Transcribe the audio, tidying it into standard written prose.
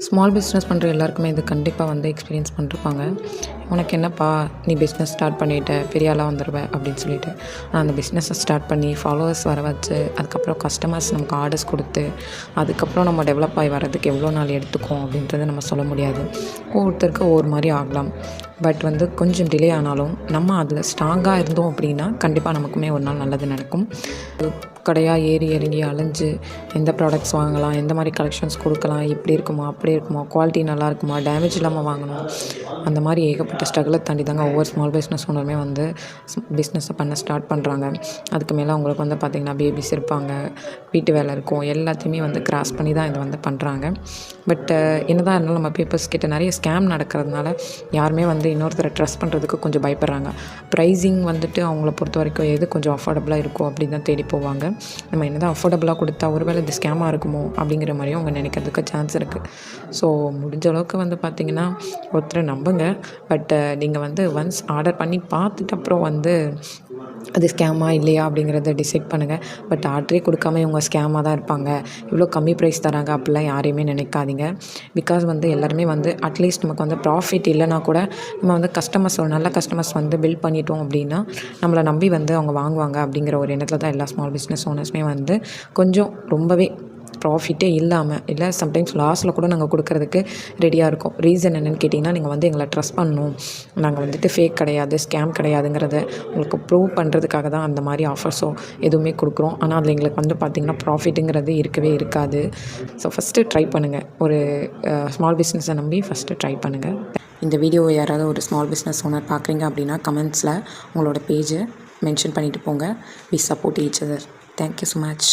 Small business பண்ணுற எல்லாருக்குமே இது கண்டிப்பாக வந்து எக்ஸ்பீரியன்ஸ் பண்ணிருப்பாங்க. "உனக்கு என்னப்பா, நீ பிஸ்னஸ் ஸ்டார்ட் பண்ணிட்ட, பெரிய ஆளாக வந்துடுவ" அப்படின்னு சொல்லிட்டு. ஆனால் அந்த பிஸ்னஸை ஸ்டார்ட் பண்ணி ஃபாலோவர்ஸ் வர வச்சு, அதுக்கப்புறம் கஸ்டமர்ஸ் நமக்கு ஆர்டர்ஸ் கொடுத்து, அதுக்கப்புறம் நம்ம டெவலப் ஆகி வர்றதுக்கு எவ்வளோ நாள் எடுத்துக்கும் அப்படின்றத நம்ம சொல்ல முடியாது. ஒவ்வொருத்தருக்கு ஒவ்வொரு மாதிரி ஆகலாம். பட் வந்து கொஞ்சம் டிலே ஆனாலும் நம்ம அதில் ஸ்ட்ராங்காக இருந்தோம் அப்படின்னா கண்டிப்பாக நமக்குமே ஒரு நாள் நல்லது நடக்கும். கடையாக ஏறி இறங்கி அலைஞ்சு எந்த ப்ராடக்ட்ஸ் வாங்கலாம், எந்த மாதிரி கலெக்ஷன்ஸ் கொடுக்கலாம், இப்படி இருக்குமா, அப்படி இருக்குமா, குவாலிட்டி நல்லா இருக்குமா, டேமேஜ் இல்லாமல் வாங்கணும், அந்த மாதிரி ஏகப்பட்ட ஸ்ட்ரகிளை தாண்டி தாங்க ஒவ்வொரு ஸ்மால் பிஸ்னஸ் ஓனருமே வந்து பிஸ்னஸை பண்ண ஸ்டார்ட் பண்ணுறாங்க. அதுக்கு மேலே அவங்களுக்கு வந்து பார்த்திங்கன்னா பேபிஸ் இருப்பாங்க, வீட்டு வேலை இருக்கும், எல்லாத்தையுமே வந்து கிராஸ் பண்ணி தான் இதை வந்து பண்ணுறாங்க. பட் என்னதான் இருந்தாலும் நம்ம பீப்புள்ஸ் கிட்ட நிறைய ஸ்கேம் நடக்கிறதுனால யாருமே வந்து இன்னொருத்தரை ட்ரஸ்ட் பண்ணுறதுக்கு கொஞ்சம் பயப்படுறாங்க. ப்ரைஸிங் வந்துட்டு அவங்கள பொறுத்த வரைக்கும் எது கொஞ்சம் அஃபோர்டபுளாக இருக்கும் அப்படின்னு தான் தேடி போவாங்க. நம்ம என்ன தான் அஃபோர்டபுளாக கொடுத்தா ஒருவேளை இது ஸ்கேமாக இருக்குமோ அப்படிங்கிற மாதிரியும் அவங்க நினைக்கிறதுக்கு சான்ஸ் இருக்குது. ஸோ முடிஞ்ச அளவுக்கு வந்து பார்த்திங்கன்னா ஒருத்தரை நம்புங்க. பட் நீங்கள் வந்து ஒன்ஸ் ஆர்டர் பண்ணி பார்த்துட்டு அப்புறம் வந்து அது ஸ்கேமா இல்லையா அப்படிங்கிறத டிசைட் பண்ணுங்கள். பட் ஆர்டரே கொடுக்காம இவங்க ஸ்கேமாக தான் இருப்பாங்க, இவ்வளோ கம்மி ப்ரைஸ் தராங்க அப்படிலாம் யாரையுமே நினைக்காதீங்க. பிகாஸ் வந்து எல்லாருமே வந்து அட்லீஸ்ட் நமக்கு வந்து ப்ராஃபிட் இல்லைனா கூட நம்ம வந்து கஸ்டமர்ஸ் ஒரு நல்ல கஸ்டமர்ஸ் வந்து பில்ட் பண்ணிட்டோம் அப்படின்னா நம்மளை நம்பி வந்து அவங்க வாங்குவாங்க அப்படிங்கிற ஒரு எண்ணத்தில் தான் எல்லா ஸ்மால் பிஸ்னஸ் ஓனர்ஸுமே வந்து கொஞ்சம் ரொம்பவே ப்ராஃபிட்டே இல்லாமல் இல்லை சம்டைம்ஸ் லாஸில் கூட நாங்கள் கொடுக்கறதுக்கு ரெடியாக இருக்கோம். ரீசன் என்னென்னு கேட்டிங்கன்னா, நீங்கள் வந்து எங்களை ட்ரஸ்ட் பண்ணணும், நாங்கள் வந்துட்டு ஃபேக் கிடையாது, ஸ்கேம் கிடையாதுங்கிறத உங்களுக்கு ப்ரூவ் பண்ணுறதுக்காக தான் அந்த மாதிரி ஆஃபர்ஸோ எதுவுமே கொடுக்குறோம். ஆனால் அதில் எங்களுக்கு வந்து பார்த்திங்கன்னா ப்ராஃபிட்டுங்கிறது இருக்கவே இருக்காது. ஸோ ஃபஸ்ட்டு ட்ரை பண்ணுங்கள். ஒரு ஸ்மால் பிஸ்னஸை நம்பி ஃபஸ்ட்டு ட்ரை பண்ணுங்கள். இந்த வீடியோவை யாராவது ஒரு ஸ்மால் பிஸ்னஸ் ஓனர் பார்க்குறீங்க அப்படின்னா கமெண்ட்ஸில் உங்களோட பேஜை மென்ஷன் பண்ணிவிட்டு போங்க. We support each other. Thank you so much.